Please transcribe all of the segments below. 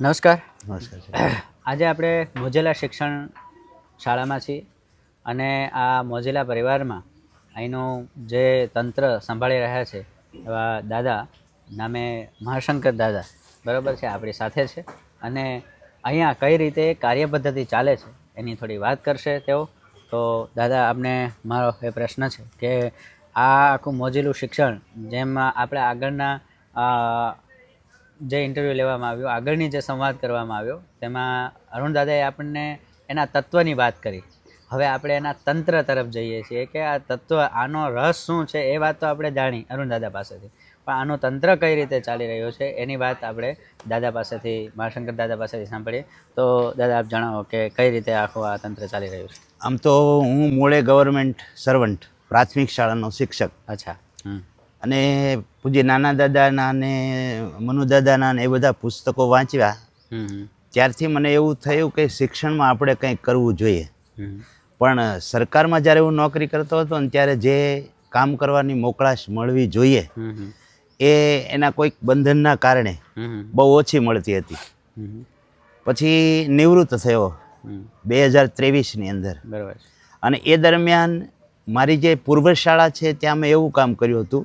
નમસ્કાર. નમસ્કાર. આજે આપણે મોજેલા શિક્ષણ શાળામાં છીએ અને આ મોજેલા પરિવારમાં અહીંનું જે તંત્ર સંભાળી રહ્યા છે એવા દાદા નામે મહાશંકર દાદા બરાબર છે આપણી સાથે છે અને અહીંયા કઈ રીતે કાર્યપદ્ધતિ ચાલે છે એની થોડી વાત કરશે તેઓ. તો દાદા, આપને મારો એ પ્રશ્ન છે કે આ આખું મોજેલું શિક્ષણ જેમ આપણે આગળના જે ઇન્ટરવ્યૂ લેવામાં આવ્યું, આગળની જે સંવાદ કરવામાં આવ્યો તેમાં અરુણ દાદાએ આપણને એના તત્વની વાત કરી. હવે આપણે એના તંત્ર તરફ જઈએ છીએ કે આ તત્વ, આનો રસ શું છે એ વાત તો આપણે જાણી અરુણ દાદા પાસેથી, પણ આનો તંત્ર કઈ રીતે ચાલી રહ્યો છે એની વાત આપણે દાદા પાસેથી, મહાશંકર દાદા પાસેથી સાંભળીએ. તો દાદા, આપ જણાવો કે કઈ રીતે આખું આ તંત્ર ચાલી રહ્યું છે. આમ તો હું મૂળે ગવર્મેન્ટ સર્વન્ટ, પ્રાથમિક શાળાનો શિક્ષક. અચ્છા. અને પૂજ્ય નાના દાદાના ને મનુ દાદાના ને એ બધા પુસ્તકો વાંચ્યા ત્યારથી મને એવું થયું કે શિક્ષણમાં આપણે કંઈક કરવું જોઈએ. પણ સરકારમાં જ્યારે હું નોકરી કરતો હતો ને ત્યારે જે કામ કરવાની મોકળાશ મળવી જોઈએ એ એના કોઈક બંધનના કારણે બહુ ઓછી મળતી હતી. પછી નિવૃત્ત થયો 2023ની અંદર. બરાબર. અને એ દરમિયાન મારી જે પૂર્વ શાળા છે ત્યાં મેં એવું કામ કર્યું હતું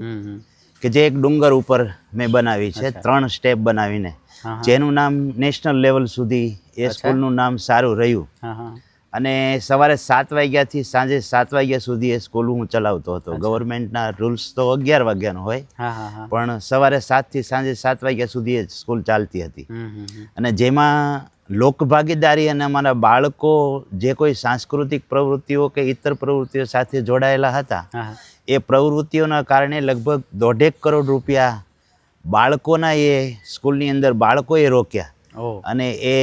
કે જે એક ડુંગર ઉપર મેં બનાવી છે, 3 સ્ટેપ બનાવીને, જેનું નામ નેશનલ લેવલ સુધી એ સ્કૂલનું નામ સારું રહ્યું. અને સવારે 7 વાગ્યાથી સાંજે 7 વાગ્યા સુધી એ સ્કૂલ હું ચલાવતો હતો. ગવર્મેન્ટના રૂલ્સ તો 11 વાગ્યાનો હોય, પણ સવારે 7 થી સાંજે 7 વાગ્યા સુધી એ સ્કૂલ ચાલતી હતી. અને જેમાં લોકભાગીદારી અને અમારા બાળકો જે કોઈ સાંસ્કૃતિક પ્રવૃત્તિઓ કે ઇતર પ્રવૃત્તિઓ સાથે જોડાયેલા હતા, એ પ્રવૃત્તિઓના કારણે લગભગ 1.5 કરોડ રૂપિયા બાળકોના એ સ્કૂલની અંદર બાળકોએ રોક્યા. અને એ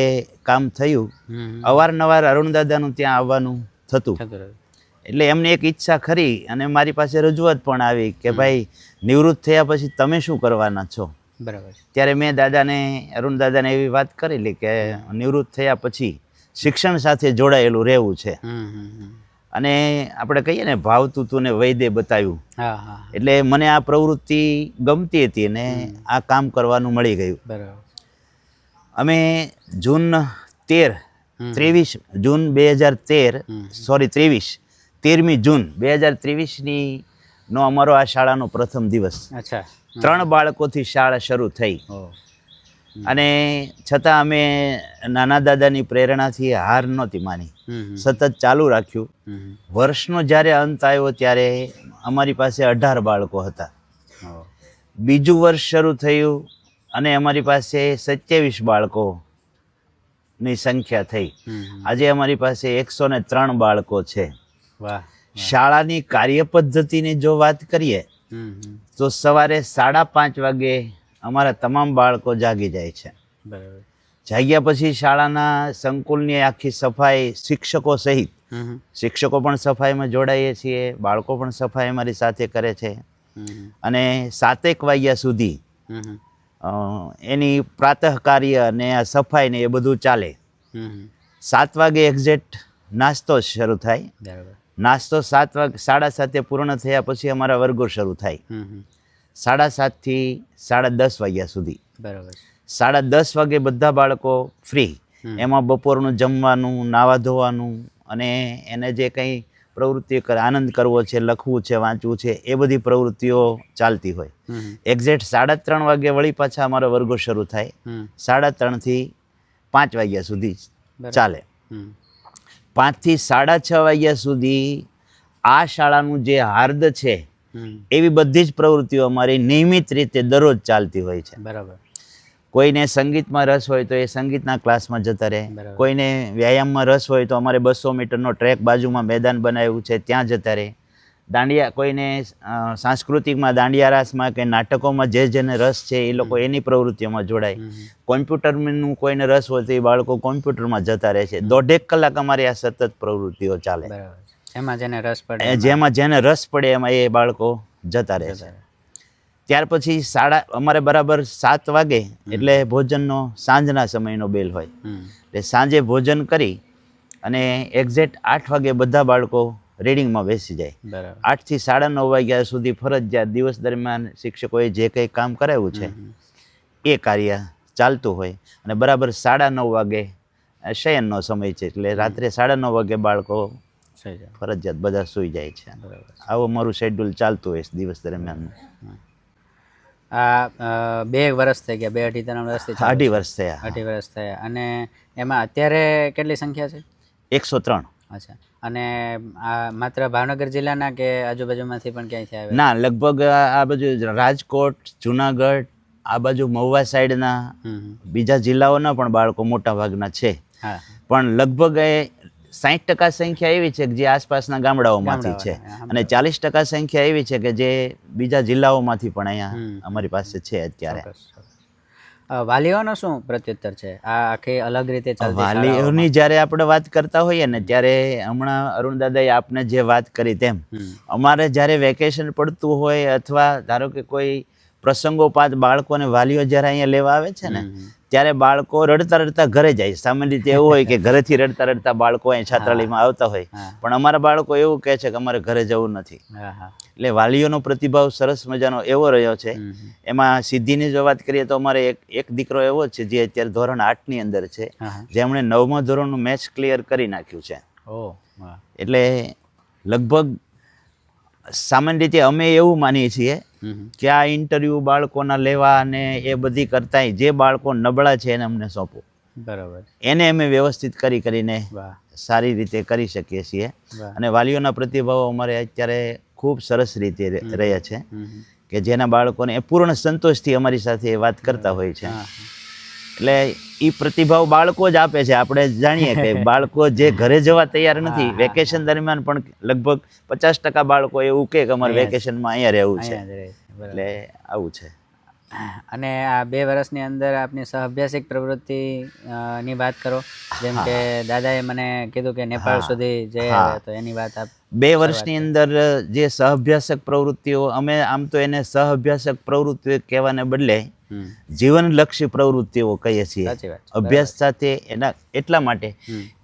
કામ થયું. અવારનવાર અરુણદાદાનું ત્યાં આવવાનું થતું. એટલે એમને એક ઈચ્છા ખરી અને મારી પાસે રજૂઆત પણ આવી કે ભાઈ, નિવૃત્ત થયા પછી તમે શું કરવાના છો? બરાબર. ત્યારે મેં અરુણ દાદાને એવી વાત કરેલી કે નિવૃત્ત થયા પછી શિક્ષણ સાથે જોડાયેલું રહેવું છે. અને આપણે કહીએ ને, ભાવતું તું ને વૈદે બતાવ્યું. એટલે મને આ પ્રવૃત્તિ ગમતી હતી ને આ કામ કરવાનું મળી ગયું. બરાબર. અમે જૂન 13મી જૂન 2023 નો અમારો આ શાળાનો પ્રથમ દિવસ. અચ્છા. 3 બાળકોથી શાળા શરૂ થઈ. અને છતાં અમે નાના દાદાની પ્રેરણાથી હાર નહોતી માની, સતત ચાલુ રાખ્યું. વર્ષનો જ્યારે અંત આવ્યો ત્યારે અમારી પાસે 18 બાળકો હતા. બીજું વર્ષ શરૂ થયું અને અમારી પાસે 27 બાળકોની સંખ્યા થઈ. આજે અમારી પાસે 103 બાળકો છે. શાળાની કાર્યપદ્ધતિની જો વાત કરીએ તો સવારે 5:30 વાગે અમારા તમામ બાળકો જાગી જાય છે. જાગ્યા પછી શાળાના સંકુલની આખી સફાઈ, શિક્ષકો સહિત, શિક્ષકો પણ સફાઈમાં જોડાઈએ છીએ, બાળકો પણ સફાઈ અમારી સાથે કરે છે. અને 7 વાગ્યા સુધી એની પ્રાતઃ કાર્ય અને આ સફાઈ ને એ બધું ચાલે. 7 વાગે એક્ઝેક્ટ નાસ્તો શરૂ થાય. નાસ્તો 7:30 પૂર્ણ થયા પછી અમારા વર્ગો શરૂ થાય 7:30 થી 10:30 વાગ્યા સુધી. બરાબર. 10:30 વાગે બધા બાળકો ફ્રી. એમાં બપોરનું જમવાનું, નાવા ધોવાનું અને એને જે કંઈ પ્રવૃત્તિ આનંદ કરવો છે, લખવું છે, વાંચવું છે, એ બધી પ્રવૃત્તિઓ ચાલતી હોય. એક્ઝેક્ટ 3:30 વાગે વળી પાછા અમારા વર્ગો શરૂ થાય. 3:30 થી 5 વાગ્યા સુધી ચાલે. 5 થી 6:30 વાગ્યા સુધી આ શાળાનું જે હાર્દ છે એવી બધી જ પ્રવૃત્તિઓ અમારી નિયમિત રીતે દરરોજ ચાલતી હોય છે. બરાબર. કોઈને સંગીતમાં રસ હોય તો એ સંગીતના ક્લાસમાં જતા રહે. કોઈને વ્યાયામમાં રસ હોય તો અમારે 200 મીટરનો ટ્રેક બાજુમાં મેદાન બનાવ્યું છે, ત્યાં જતા રહે. દાંડિયા, કોઈને સાંસ્કૃતિકમાં, દાંડિયા રાસમાં કે નાટકોમાં જેને રસ છે એ લોકો એની પ્રવૃત્તિઓમાં જોડાય. કોમ્પ્યુટરનું કોઈને રસ હોય તો એ બાળકો કોમ્પ્યુટરમાં જતા રહે છે. 1.5 કલાક અમારી આ સતત પ્રવૃત્તિઓ ચાલે. જેમાં જેને રસ પડે એમાં એ બાળકો જતા રહે છે. ત્યાર પછી અમારે બરાબર 7 વાગે એટલે ભોજનનો, સાંજના સમયનો બેલ હોય. એટલે સાંજે ભોજન કરી અને એક્ઝેક્ટ 8 વાગે બધા બાળકો રીડિંગમાં બેસી જાય. 8 થી 9:30 વાગ્યા સુધી ફરજિયાત દિવસ દરમિયાન શિક્ષકોએ જે કંઈ કામ કરાવ્યું છે એ કાર્ય ચાલતું હોય અને બરાબર 9:30 વાગે શયનનો સમય છે, એટલે રાત્રે 9:30 વાગે બાળકો ફરજિયાત બધા સૂઈ જાય છે. આવું મારું શેડ્યુલ ચાલતું હોય દિવસ દરમિયાન. આ 2 વર્ષ થઈ ગયા, 2-3 વર્ષથી? 2.5 વર્ષ થયા. 2.5 વર્ષ થયા. અને એમાં અત્યારે કેટલી સંખ્યા છે? 103. અચ્છા. અને આ માત્ર ભાવનગર જિલ્લાના કે આજુબાજુમાંથી પણ ક્યાંયથી આવે? ના, લગભગ આ બાજુ રાજકોટ, જુનાગઢ, આ બાજુ મહુવા સાઈડના બીજા જિલ્લાઓના પણ બાળકો મોટા ભાગના છે. પણ લગભગ 60% સંખ્યા એવી છે કે જે આસપાસના ગામડાઓમાંથી છે અને 40% સંખ્યા એવી છે કે જે બીજા જિલ્લાઓમાંથી પણ અહીંયા અમારી પાસે છે અત્યારે. વાલીઓનો શું પ્રત્યુત્તર છે આ આખી અલગ રીતે ચાલતી? વાલીઓની જ્યારે આપણે વાત કરતા હોઈએ ને ત્યારે હમણાં અરુણ દાદાએ આપને જે વાત કરી તેમ અમારે જ્યારે વેકેશન પડતું હોય અથવા ધારો કે કોઈ પ્રસંગોપાત બાળકોને વાલીઓ જ્યારે અહીંયા લેવા આવે છે ને ત્યારે બાળકો રડતા રડતા ઘરે જાય. સામાન્ય રીતે એવું હોય કે ઘરેથી રડતા રડતા બાળકો અહીં છાત્રાલયમાં આવતા હોય, પણ અમારા બાળકો એવું કહે છે કે અમારે ઘરે જવું નથી. એટલે વાલીઓનો પ્રતિભાવ સરસ મજાનો એવો રહ્યો છે. એમાં સિદ્ધિની જો વાત કરીએ તો અમારે એક દીકરો એવો છે જે અત્યારે ધોરણ 8ની અંદર છે, જેમણે 9મા ધોરણનું મેથ્સ ક્લિયર કરી નાખ્યું છે. એટલે લગભગ સામાન્ય રીતે અમે એવું માનીએ છીએ કે આ ઇન્ટરવ્યુ બાળકોના લેવા અને એ બધી કરતા જે બાળકો નબળા છે એને અમને સોંપો. બરાબર. એને અમે વ્યવસ્થિત કરીને સારી રીતે કરી શકીએ છીએ. અને વાલીઓના પ્રતિભાવો અમારે અત્યારે ખૂબ સરસ રીતે રહ્યા છે કે જેના બાળકોને એ પૂર્ણ સંતોષથી અમારી સાથે વાત કરતા હોય છે. એટલે એ પ્રતિભાવ બાળકો જ આપે છે. આપણે જાણીએ કે બાળકો જે ઘરે જવા તૈયાર નથી, વેકેશન દરમિયાન પણ લગભગ 50% બાળકો એવું કે અમારે વેકેશનમાં અહીંયા રહેવું છે. એટલે આવું છે. અને આ 2 વર્ષની અંદર આપની સહઅભ્યાસિક પ્રવૃત્તિ ની વાત કરો. જેમ કે દાદાએ મને કીધું કે નેપાળ સુધી જઈ, તો એની વાત આપ. 2 વર્ષની અંદર જે સહઅભ્યાસક પ્રવૃત્તિઓ, અમે આમ તો એને સહઅભ્યાસક પ્રવૃત્તિઓ કહેવાને બદલે જીવનલક્ષી પ્રવૃત્તિઓ કહીએ છીએ. અભ્યાસ સાથે એના એટલા માટે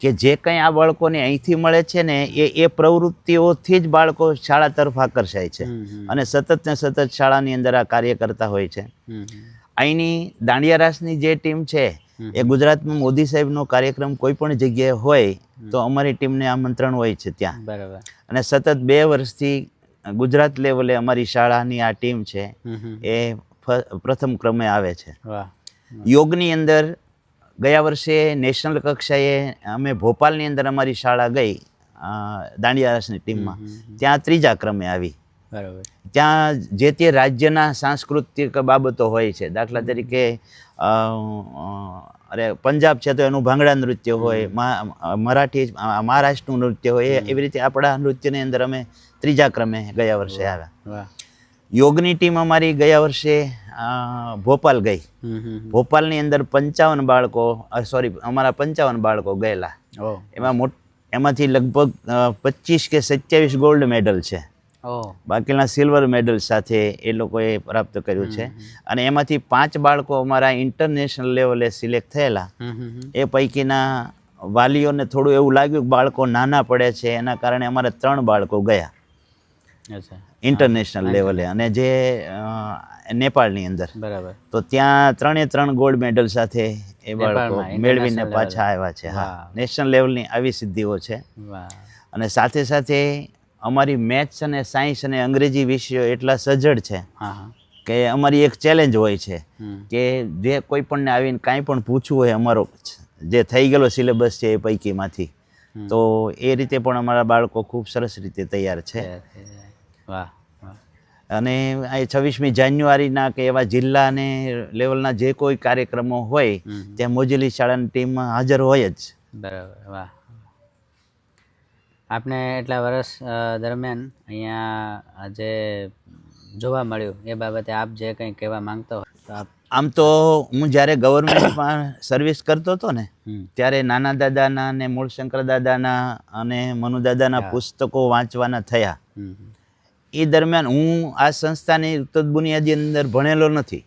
કે જે કંઈ આ બાળકોને અહીંથી મળે છે ને એ પ્રવૃત્તિઓથી જ બાળકો શાળા તરફ આકર્ષાય છે અને સતત ને સતત શાળાની અંદર આ કાર્ય કરતા હોય છે. અહીંની દાંડિયા રાસની જે ટીમ છે એ ગુજરાતમાં મોદી સાહેબનો કાર્યક્રમ કોઈ પણ જગ્યાએ હોય તો અમારી ટીમને આમંત્રણ હોય છે ત્યાં. બરાબર. અને સતત 2 વર્ષથી ગુજરાત લેવલે અમારી શાળાની આ ટીમ છે એ પ્રથમ ક્રમે આવે છે. યોગની અંદર ગયા વર્ષે નેશનલ કક્ષાએ અમે ભોપાલની અંદર અમારી શાળા ગઈ દાંડિયા રાસની ટીમમાં, ત્યાં 3જા ક્રમે આવી. બરાબર. ત્યાં જે તે રાજ્યના સાંસ્કૃતિક બાબતો હોય છે. દાખલા તરીકે પંજાબ છે તો એનું ભાંગડા નૃત્ય હોય, મહારાષ્ટ્રનું નૃત્ય હોય, એવી રીતે આપણા નૃત્યની અંદર અમે 3જા ક્રમે ગયા વર્ષે આવ્યા. યોગની ટીમ અમારી ગયા વર્ષે ભોપાલ ગઈ. ભોપાલની અંદર 55 બાળકો, અમારા 55 બાળકો ગયેલા. એમાંથી લગભગ 25 કે 27 ગોલ્ડ મેડલ છે. બાકીના સિલ્વર મેડલ સાથે એ લોકોએ પ્રાપ્ત કર્યું છે. અને એમાંથી 5 બાળકો અમારા ઇન્ટરનેશનલ લેવલે સિલેક્ટ થયેલા. એ પૈકીના વાલીઓને થોડું એવું લાગ્યું કે બાળકો નાના પડે છે, એના કારણે અમારે 3 બાળકો ગયા ઇન્ટરનેશનલ લેવલે, અને જે નેપાળની અંદર. બરાબર. તો ત્યાં 3 ગોલ્ડ મેડલ સાથે એ બાળકો મેળવીને પાછા આવ્યા છે. નેશનલ લેવલની આવી સિદ્ધિઓ છે. અને સાથે સાથે અમારી મેથ્સ અને સાયન્સ અને અંગ્રેજી વિષયો એટલા સજ્જડ છે કે અમારી એક ચેલેન્જ હોય છે કે જે કોઈ પણને આવીને કાંઈ પણ પૂછવું હોય, અમારો જે થઈ ગયેલો સિલેબસ છે એ પૈકીમાંથી, તો એ રીતે પણ અમારા બાળકો ખૂબ સરસ રીતે તૈયાર છે. અને આ 26મી જાન્યુઆરીના કે એવા જિલ્લા અને લેવલના જે કોઈ કાર્યક્રમો હોય ત્યાં મોજેલી શાળાની ટીમ હાજર હોય જ. બરાબર. વાહ. આપને એટલા વર્ષ દરમિયાન અહીંયા જે જોવા મળ્યું એ બાબતે આપ જે કંઈ કહેવા માંગતો હોય તો આપ. આમ તો હું જ્યારે ગવર્મેન્ટમાં સર્વિસ કરતો હતો ને ત્યારે નાના દાદાના અને મૂળશંકર દાદાના અને મનુ દાદાના પુસ્તકો વાંચવાના થયા. એ દરમિયાન હું આ સંસ્થાની બુનિયાદી અંદર ભણેલો નથી,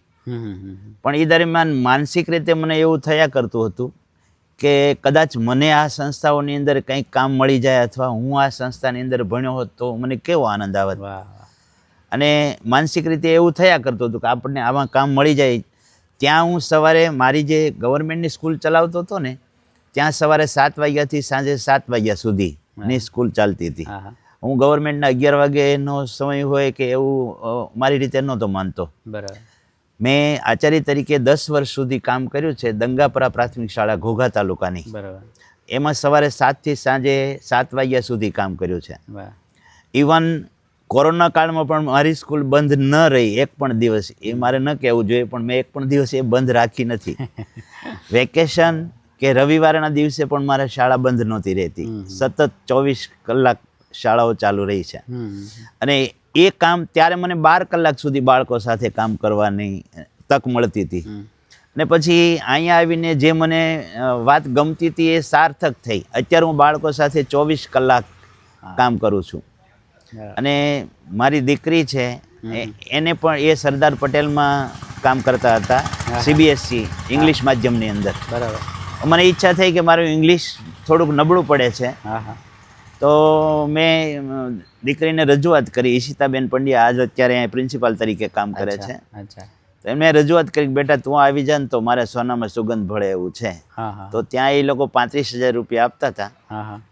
પણ એ દરમિયાન માનસિક રીતે મને એવું થયા કરતું હતું કે કદાચ મને આ સંસ્થાઓની અંદર કંઈક કામ મળી જાય અથવા હું આ સંસ્થાની અંદર ભણ્યો હોત તો મને કેવો આનંદ આવત. અને માનસિક રીતે એવું થયા કરતું હતું કે આપણને આમાં કામ મળી જાય ત્યાં હું સવારે મારી જે ગવર્મેન્ટની સ્કૂલ ચલાવતો હતો ને, ત્યાં સવારે 7 વાગ્યાથી સાંજે 7 વાગ્યા સુધીની સ્કૂલ ચાલતી હતી. હું ગવર્મેન્ટના 11 વાગ્યાનો સમય હોય કે એવું મારી રીતે નહોતો માનતો. બરાબર. મેં આચાર્ય તરીકે 10 વર્ષ સુધી કામ કર્યું છે દંગાપરા પ્રાથમિક શાળા ઘોઘા તાલુકાની. બરાબર. એમાં સવારે 7 થી સાંજે 7 વાગ્યા સુધી કામ કર્યું છે. ઇવન કોરોના કાળમાં પણ મારી સ્કૂલ બંધ ન રહી એક પણ દિવસ, એ મારે ન કહેવું જોઈએ, પણ મેં એક પણ દિવસ એ બંધ રાખી નથી. વેકેશન કે રવિવારના દિવસે પણ મારે શાળા બંધ નહોતી રહેતી. સતત 24 કલાક શાળાઓ ચાલુ રહી છે. અને એ કામ ત્યારે મને 12 કલાક સુધી બાળકો સાથે કામ કરવાની તક મળતી હતી. ને પછી અહીંયા આવીને જે મને વાત ગમતી હતી એ સાર્થક થઈ. અત્યારે હું બાળકો સાથે 24 કલાક કામ કરું છું. અને મારી દીકરી છે એને પણ એ સરદાર પટેલમાં કામ કરતા હતા, CBSE ઇંગ્લિશ માધ્યમની અંદર. બરાબર. મને ઈચ્છા થઈ કે મારું ઇંગ્લિશ થોડુંક નબળું પડે છે, તો મેં દીકરીને રજૂઆત કરી. ઈશિતાબેન પંડ્યા આજ અત્યારે પ્રિન્સિપાલ તરીકે કામ કરે છે. તો એમને રજૂઆત કરી કે બેટા તું આવી જા ને તો મારે સોનામાં સુગંધ ભળે એવું છે. તો ત્યાં એ લોકો 35,000 રૂપિયા આપતા હતા.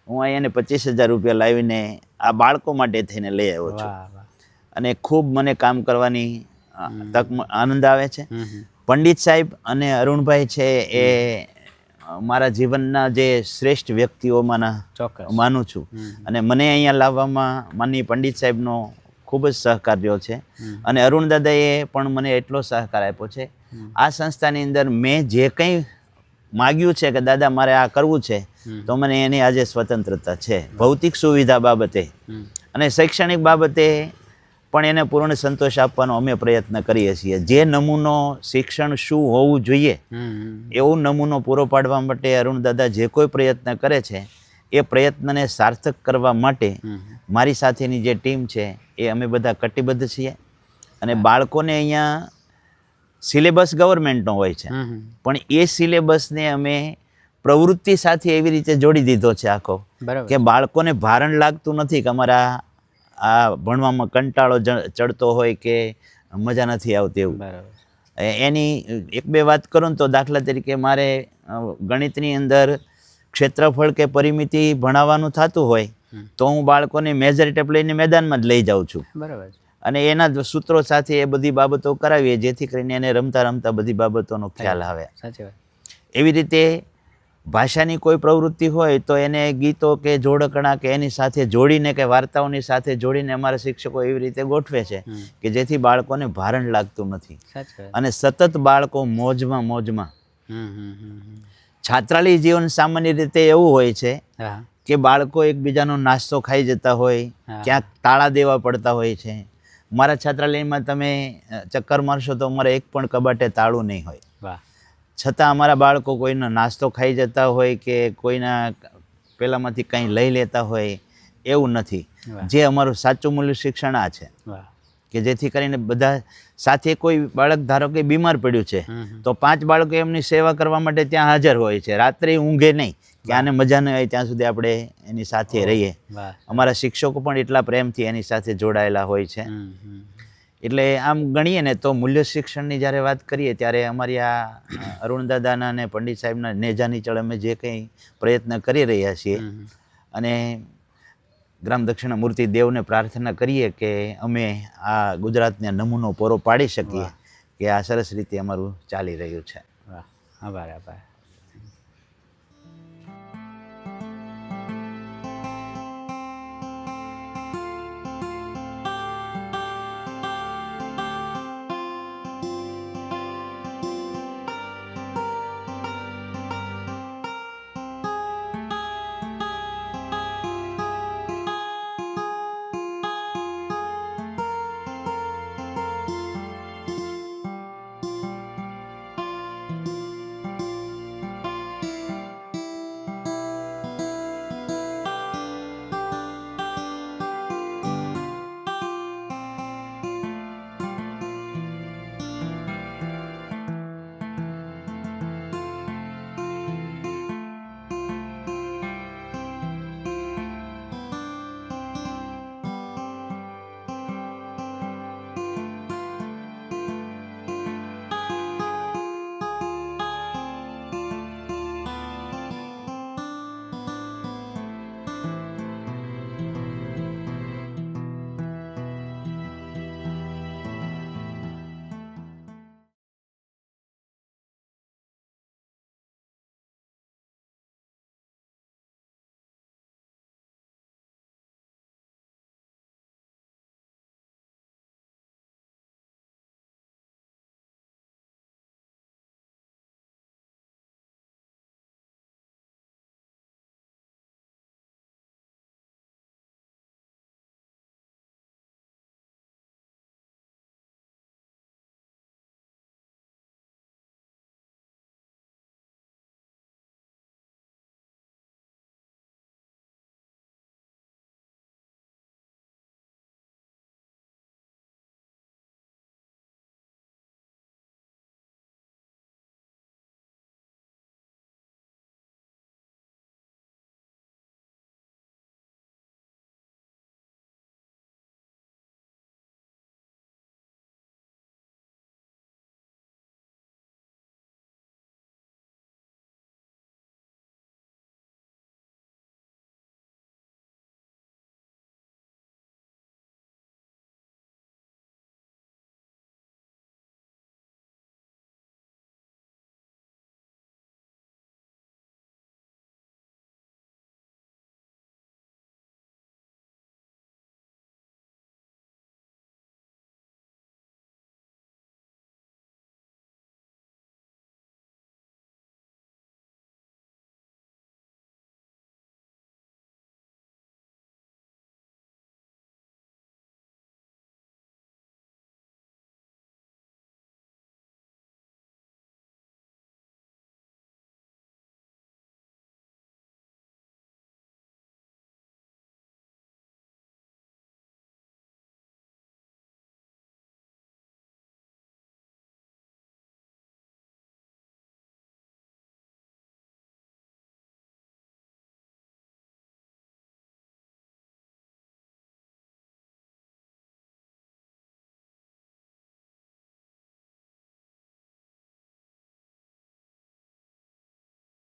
હું અહીંયા 25,000 રૂપિયા લાવીને આ બાળકો માટે થઈને લઈ આવ્યો છું. અને ખૂબ મને કામ કરવાની તક આનંદ આવે છે. પંડિત સાહેબ અને અરુણભાઈ છે એ મારા જીવનના જે શ્રેષ્ઠ વ્યક્તિઓમાંના માનું છું. અને મને અહીંયા લાવવામાં માનનીય પંડિત સાહેબનો ખૂબ જ સહકાર રહ્યો છે. અને અરુણ દાદાએ પણ મને એટલો સહકાર આપ્યો છે. આ સંસ્થાની અંદર મેં જે કંઈ માગ્યું છે કે દાદા મારે આ કરવું છે, તો મને એની આજે સ્વતંત્રતા છે. ભૌતિક સુવિધા બાબતે અને શૈક્ષણિક બાબતે પણ એને પૂર્ણ સંતોષ આપવાનો અમે પ્રયત્ન કરીએ છીએ. જે નમૂનો શિક્ષણ શું હોવું જોઈએ એવો નમૂનો પૂરો પાડવા માટે અરુણ દાદા જે કોઈ પ્રયત્ન કરે છે એ પ્રયત્નને સાર્થક કરવા માટે મારી સાથેની જે ટીમ છે એ અમે બધા કટિબદ્ધ છીએ. અને બાળકોને અહીંયા સિલેબસ ગવર્મેન્ટનો હોય છે, પણ એ સિલેબસને અમે પ્રવૃત્તિ સાથે એવી રીતે જોડી દીધો છે આખો કે બાળકોને ભારણ લાગતું નથી કે અમારા આ ભણવામાં કંટાળો ચડતો હોય કે મજા નથી આવતી એવું. એની 1-2 વાત કરું તો દાખલા તરીકે મારે ગણિતની અંદર ક્ષેત્રફળ કે પરિમિતિ ભણાવવાનું થતું હોય તો હું બાળકોને મેજર ટેપ લઈને મેદાનમાં જ લઈ જાઉં છું. બરાબર. અને એના સૂત્રો સાથે એ બધી બાબતો કરાવીએ જેથી કરીને એને રમતા રમતા બધી બાબતોનો ખ્યાલ આવે. સાચી વાત. એવી રીતે ભાષાની કોઈ પ્રવૃત્તિ હોય તો એને ગીતો કે જોડકણા કે એની સાથે જોડીને કે વાર્તાઓની સાથે જોડીને અમારા શિક્ષકો એવી રીતે ગોઠવે છે કે જેથી બાળકોને ભારણ લાગતું નથી. અને સતત બાળકો મોજમાં. છાત્રાલય જીવન સામાન્ય રીતે એવું હોય છે કે બાળકો એકબીજાનો નાસ્તો ખાઈ જતા હોય, ક્યાંક તાળા દેવા પડતા હોય છે. મારા છાત્રાલયમાં તમે ચક્કર મારશો તો અમારે એક પણ કબાટે તાળું નહીં હોય. છતાં અમારા બાળકો કોઈનો નાસ્તો ખાઈ જતા હોય કે કોઈના પેલામાંથી કંઈ લઈ લેતા હોય એવું નથી. જે અમારું સાચું મૂલ્ય શિક્ષણ આ છે કે જેથી કરીને બધા સાથે કોઈ બાળક ધારો કે બીમાર પડ્યું છે તો 5 બાળકો એમની સેવા કરવા માટે ત્યાં હાજર હોય છે. રાત્રે ઊંઘે નહીં કે આને મજા ન આવે ત્યાં સુધી આપણે એની સાથે રહીએ. અમારા શિક્ષકો પણ એટલા પ્રેમથી એની સાથે જોડાયેલા હોય છે. એટલે આમ ગણીએ ને તો મૂલ્ય શિક્ષણની જ્યારે વાત કરીએ ત્યારે અમારી આ અરુણ દાદાના અને પંડિત સાહેબના નેજા નીચળ અમે જે કંઈ પ્રયત્ન કરી રહ્યા છીએ અને ગ્રામ દક્ષિણા મૂર્તિ દેવને પ્રાર્થના કરીએ કે અમે આ ગુજરાતને નમૂનો પૂરો પાડી શકીએ કે આ સરસ રીતે અમારું ચાલી રહ્યું છે. આભાર.